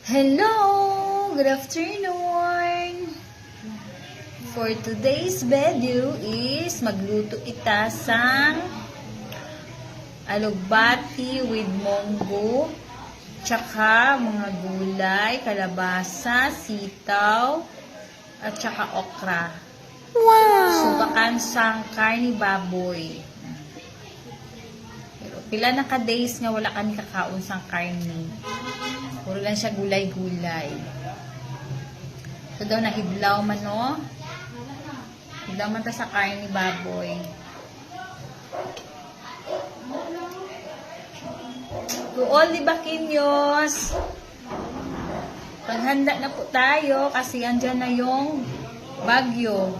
Hello! Good afternoon! For today's video is magluto ita sang alugbati with munggo, tsaka mga gulay, kalabasa, sitaw, at tsaka okra. Wow! Subakan sang karni baboy. Pero pila na ka-days nga wala kami kakaon sang karni. Puro lang siya gulay-gulay. So daw nahiblaw man, no? Hiblaw man ta sa karni baboy. To all the Baquiños, paghanda na po tayo kasi andyan na yung bagyo.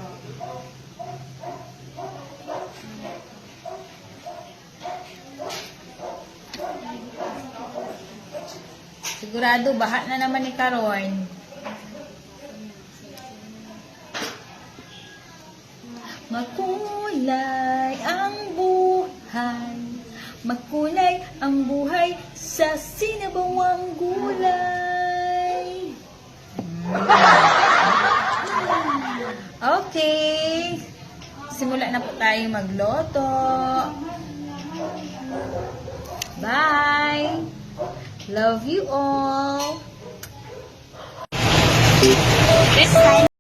Sigurado, baha na naman ni karon. Makulay ang buhay, makulay ang buhay sa sinabawang gulay. Okay. Simula na po tayo magloto. Bye! Love you all. This time.